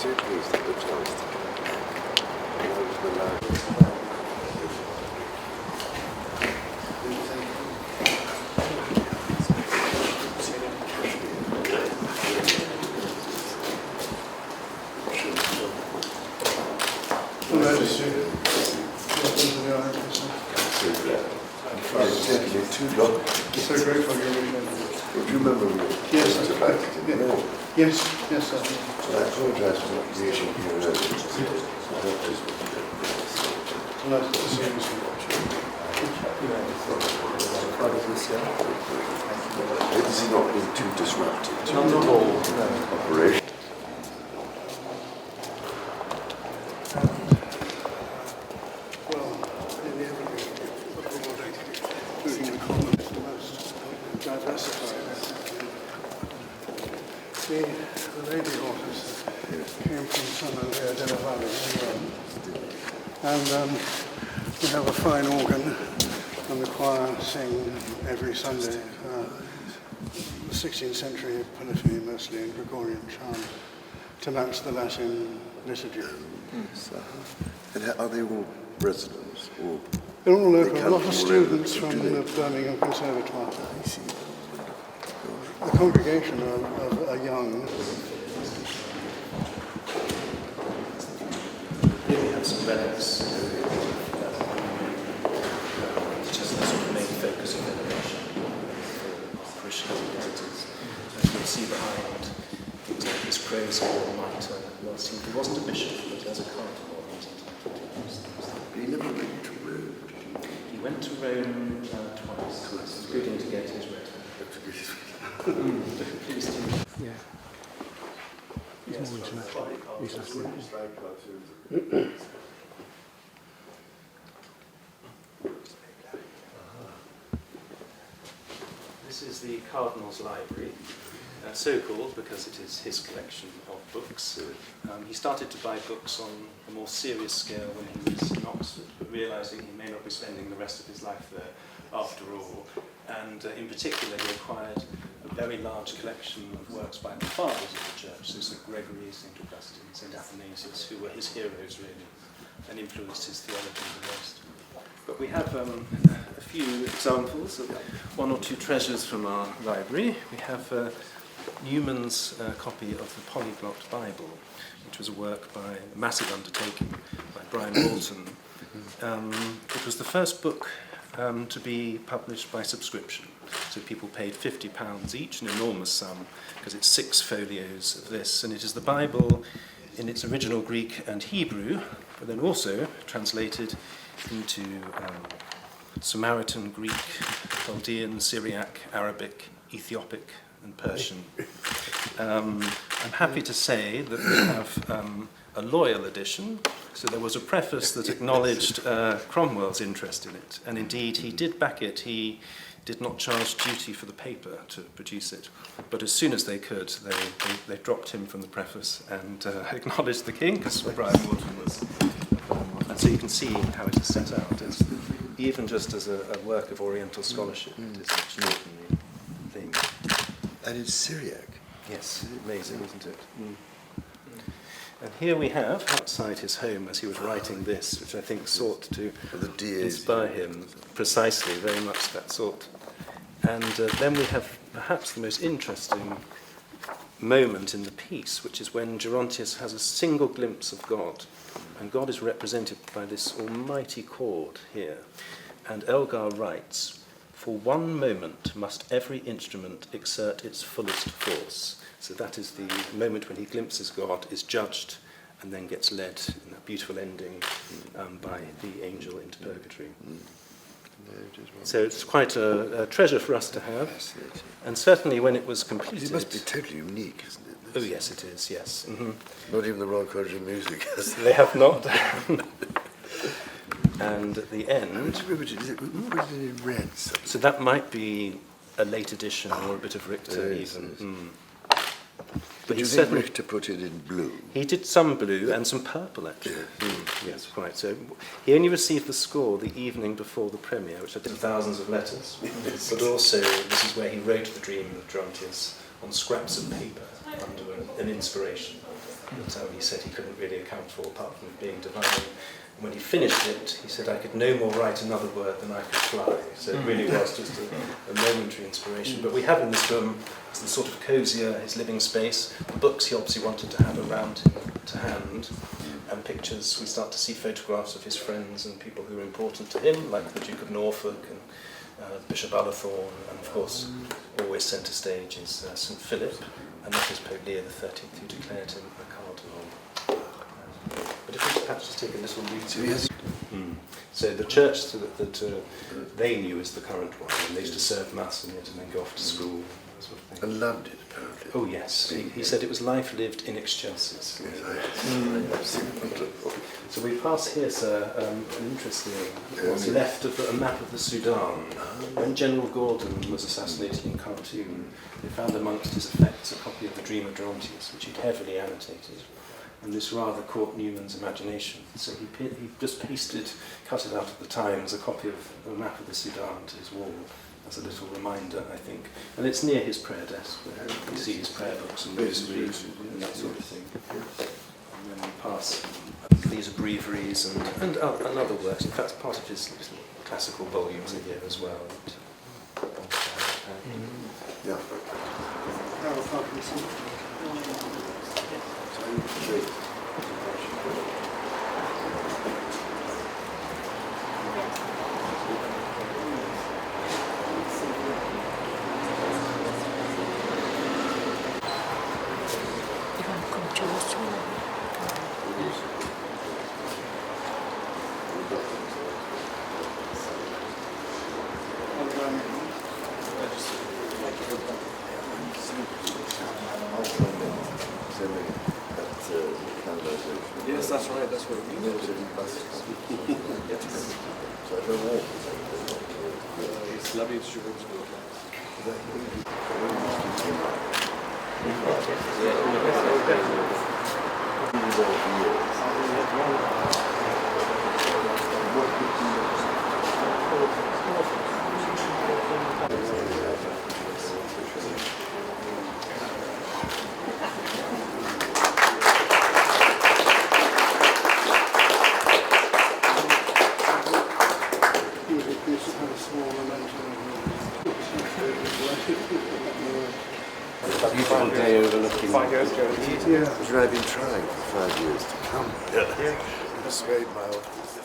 so pleased that the chance to too long. So grateful you're with me. Do you remember me? Yes, I about it. yeah. Yes, I do. So I apologise for not reaching you earlier. Nice to see you. This is not being too disruptive. Not at all. No. Operation. The lady authors came from San Andrea della Valle in Rome. And we have a fine organ, and the choir sing every Sunday. 16th century polyphony, mostly in Gregorian chant, to match the Latin liturgy. And are they all residents? Or they're all local. A lot of students from the Birmingham Conservatoire. I see. The congregation are young. Here we have some relics, which is the sort of main focus of veneration for parishioners and visitors. As you can see behind his praise of mitre, he wasn't a bishop, but as a cardinal he was entitled to use those things. But he never went to Rome, did he? He went to Rome twice, including to get his red. Please do. Yeah. Yes, more international. This is the Cardinal's library, so called because it is his collection of books. He started to buy books on a more serious scale when he was in Oxford, but realising he may not be spending the rest of his life there after all. And in particular, he acquired a very large collection of works by the fathers of the Church, so St. Gregory, St. Augustine, St. Athanasius, who were his heroes really, and influenced his theology the most. But we have a few examples of one or two treasures from our library. We have Newman's copy of the Polyglot Bible, which was a work by a massive undertaking by Brian Walton. It was the first book to be published by subscription. So people paid £50 each, an enormous sum, because it's 6 folios of this. And it is the Bible in its original Greek and Hebrew, but then also translated into Samaritan, Greek, Chaldean, Syriac, Arabic, Ethiopic, and Persian. I'm happy to say that we have a loyal edition. So there was a preface that acknowledged Cromwell's interest in it, and indeed he did back it. He did not charge duty for the paper to produce it, but as soon as they could, they dropped him from the preface and acknowledged the king, because Brian Walton was. And so you can see how it is set out, even just as a work of Oriental scholarship. It is an extraordinary thing. And it's Syriac. Yes, amazing, isn't it? And here we have, outside his home, as he was writing this, which I think sought to inspire him, precisely, very much that sort. And then we have perhaps the most interesting moment in the piece, which is when Gerontius has a single glimpse of God, and God is represented by this almighty chord here. And Elgar writes, "For one moment must every instrument exert its fullest force." So that is the moment when he glimpses God, is judged, and then gets led in a beautiful ending by the angel into purgatory. So it's quite a treasure for us to have. And certainly when it was completed... It must be totally unique, isn't it? Oh yes, it is, yes. Mm-hmm. Not even the Royal College of Music has They have not. And at the end... What is it in red? So that might be a late edition or a bit of Richter even. But you think Richter put it in blue? He did some blue and some purple, actually. Yes, quite. So he only received the score the evening before the premiere, which I did thousands of letters. But also, this is where he wrote the dream of Gerontius on scraps of paper under an inspiration. that he said he couldn't really account for apart from being divine. And when he finished it, he said, "I could no more write another word than I could fly." So it really was just a momentary inspiration. But we have in this room the sort of cosier, his living space, the books he obviously wanted to have around him to hand, and pictures. We start to see photographs of his friends and people who are important to him, like the Duke of Norfolk and Bishop Ullathorne, and of course, always centre stage is St Philip, and that is Pope Leo XIII who declared him a cardinal. But if we perhaps just take a little read. So the church that they knew as the current one, and they used to serve mass in it and then go off to school. Sort of thing. And loved it, apparently. Oh yes, he said it was life lived in excelsis. Yes, I've seen it. So we pass here, sir, an interesting what's left of a map of the Sudan. When General Gordon was assassinated in Khartoum, they found amongst his effects a copy of the Dream of Gerontius, which he'd heavily annotated. And this rather caught Newman's imagination. So he just cut it out of the Times, a copy of a map of the Sudan to his wall, as a little reminder, I think. And it's near his prayer desk, where you see his prayer books and rosaries and that sort of thing. And then we pass, these are breviaries and other works. In fact, part of his little classical volumes are here as well. Yeah. Yes, that's right, that's what it means. So I don't walk. It's lovely to show Beautiful day overlooking. 5 years ago. Yeah. Which I've been trying for 5 years to come. Yeah. Persuade my office.